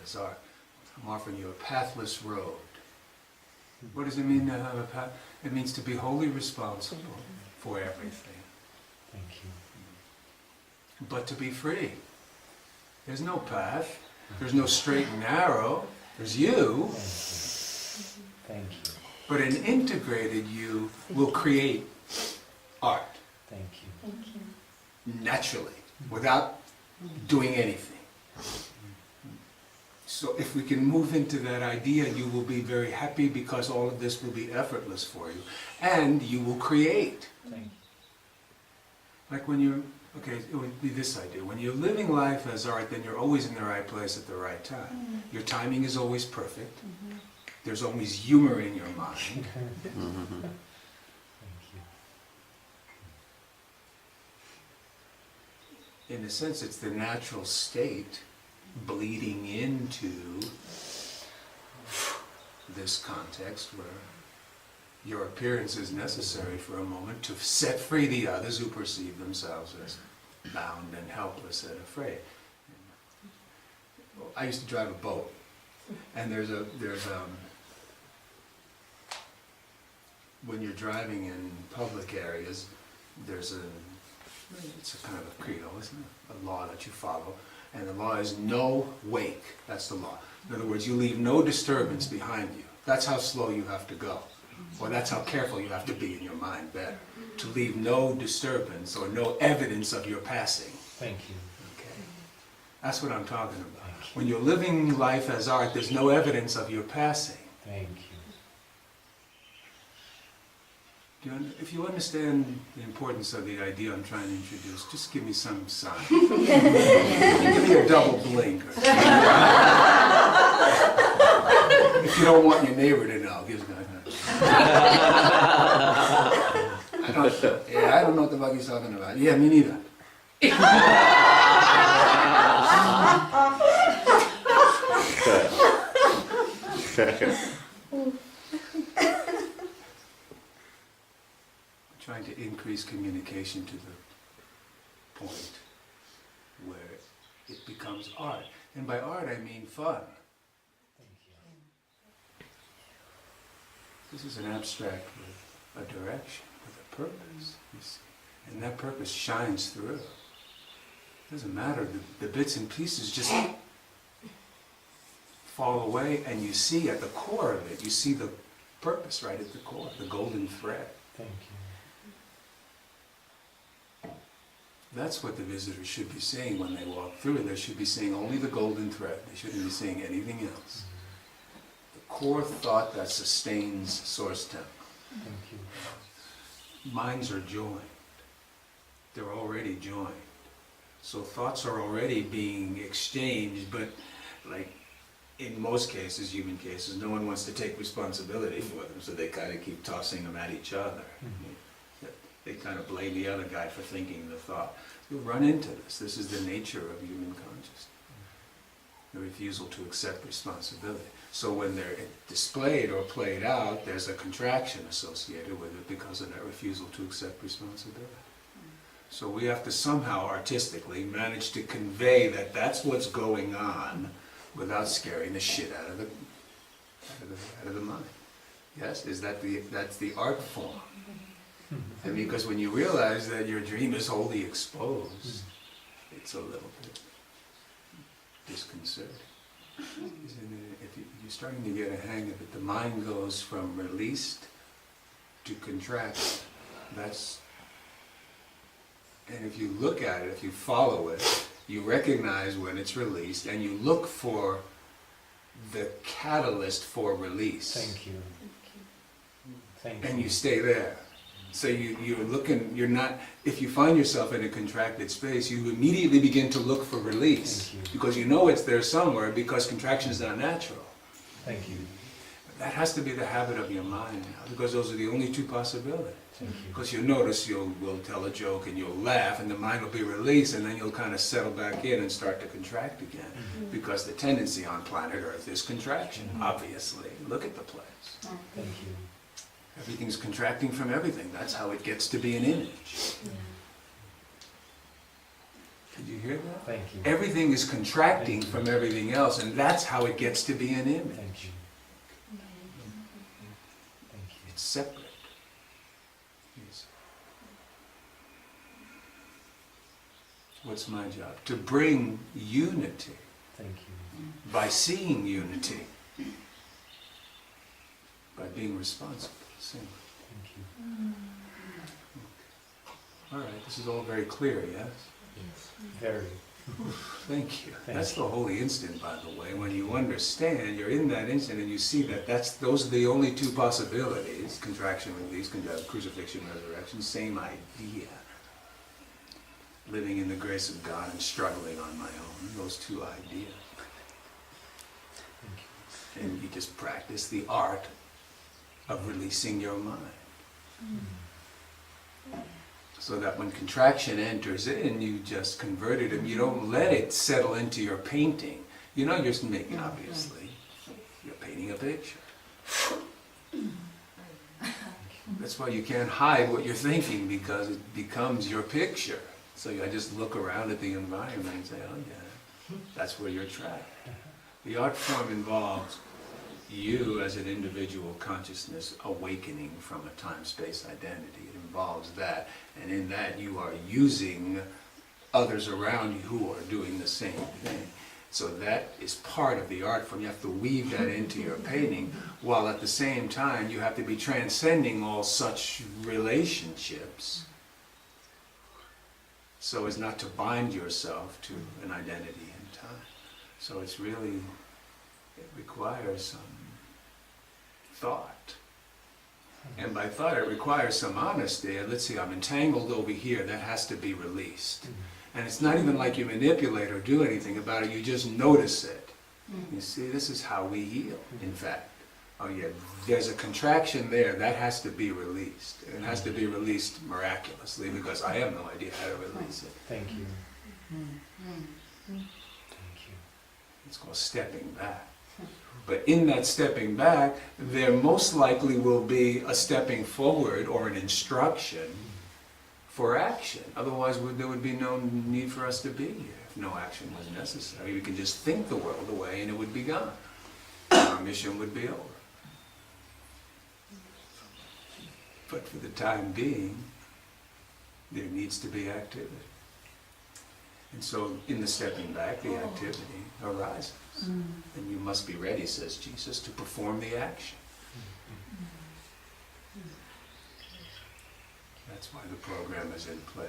as art. I'm offering you a pathless road. What does it mean to have a path? It means to be wholly responsible for everything. Thank you. But to be free. There's no path. There's no straight and narrow. There's you. Thank you. But an integrated you will create art Thank you. Thank you. naturally, without doing anything. So if we can move into that idea, you will be very happy because all of this will be effortless for you. And you will create. Thank you. Like when you're, okay, it would be this idea. When you're living life as art, then you're always in the right place at the right time. Your timing is always perfect. There's always humor in your mind. Thank you. In a sense, it's the natural state bleeding into this context where your appearance is necessary for a moment to set free the others who perceive themselves as bound and helpless and afraid. I used to drive a boat, and when you're driving in public areas, it's a kind of a credo, isn't it? A law that you follow. And the law is no wake. That's the law. In other words, you leave no disturbance behind you. That's how slow you have to go. Or that's how careful you have to be in your mind better. To leave no disturbance or no evidence of your passing. Thank you. Okay? That's what I'm talking about. When you're living life as art, there's no evidence of your passing. Thank you. If you understand the importance of the idea I'm trying to introduce, just give me some sign. Give me a double blink. Or something. If you don't want your neighbor to know, give me I don't know what the fuck he's talking about. Yeah, me neither. Trying to increase communication to the point where it becomes art. And by art I mean fun. Thank you. This is an abstract with a direction, with a purpose, you see. And that purpose shines through. It doesn't matter, the bits and pieces just fall away, and you see at the core of it, you see the purpose right at the core, the golden thread. Thank you. That's what the visitors should be seeing when they walk through. They should be seeing only the golden thread. They shouldn't be seeing anything else. The core thought that sustains Source Temple. Thank you. Minds are joined. They're already joined. So thoughts are already being exchanged, but like in most cases, human cases, no one wants to take responsibility for them, so they kind of keep tossing them at each other. They kind of blame the other guy for thinking the thought. You'll run into this. This is the nature of human consciousness. The refusal to accept responsibility. So when they're displayed or played out, there's a contraction associated with it because of that refusal to accept responsibility. So we have to somehow artistically manage to convey that that's what's going on without scaring the shit out of the mind. Yes, that's the art form. And because when you realize that your dream is wholly exposed, it's a little bit disconcerting. If you're starting to get a hang of it, the mind goes from released to contract. And if you look at it, if you follow it, you recognize when it's released, and you look for the catalyst for release. Thank you. Thank you. And you stay there. So you're looking, if you find yourself in a contracted space, you immediately begin to look for release. Thank you. Because you know it's there somewhere, because contraction is not natural. Thank you. That has to be the habit of your mind now, because those are the only two possibilities. Thank you. Because you'll notice we'll tell a joke and you'll laugh and the mind will be released, and then you'll kind of settle back in and start to contract again. Because the tendency on planet Earth is contraction, obviously. Look at the place. Thank you. Everything's contracting from everything. That's how it gets to be an image. Did you hear that? Thank you. Everything is contracting Thank you. from everything else, and that's how it gets to be an image. Thank you. Thank you. It's separate. Yes. What's my job? To bring unity Thank you. by seeing unity, by being responsible. Same. Thank you. All right, this is all very clear, yes? Very. Thank you. Thank That's you. the holy instant, by the way. When you understand, you're in that instant and you see that those are the only two possibilities. Contraction, release, crucifixion, resurrection, same idea. Living in the grace of God and struggling on my own, those two ideas. Thank you. And you just practice the art of releasing your mind. So that when contraction enters in, you just convert it and you don't let it settle into your painting. You know you're making, obviously, you're painting a picture. That's why you can't hide what you're thinking, because it becomes your picture. So I just look around at the environment and say, oh yeah, that's where you're trapped. The art form involves you as an individual consciousness awakening from a time-space identity. It involves that, and in that you are using others around you who are doing the same thing. So that is part of the art form. You have to weave that into your painting, while at the same time you have to be transcending all such relationships so as not to bind yourself to an identity in time. So it's really, it requires some thought. And by thought, it requires some honesty. And let's see, I'm entangled over here, that has to be released. And it's not even like you manipulate or do anything about it, you just notice it. You see, this is how we heal, in fact. Oh yeah, there's a contraction there, that has to be released. It has to be released miraculously, because I have no idea how to release it. Thank you. Thank you. It's called stepping back. But in that stepping back, there most likely will be a stepping forward or an instruction for action. Otherwise, there would be no need for us to be here if no action was necessary. We could just think the world away and it would be gone. Our mission would be over. But for the time being, there needs to be activity. And so in the stepping back, the activity arises. And you must be ready, says Jesus, to perform the action. That's why the program is in place.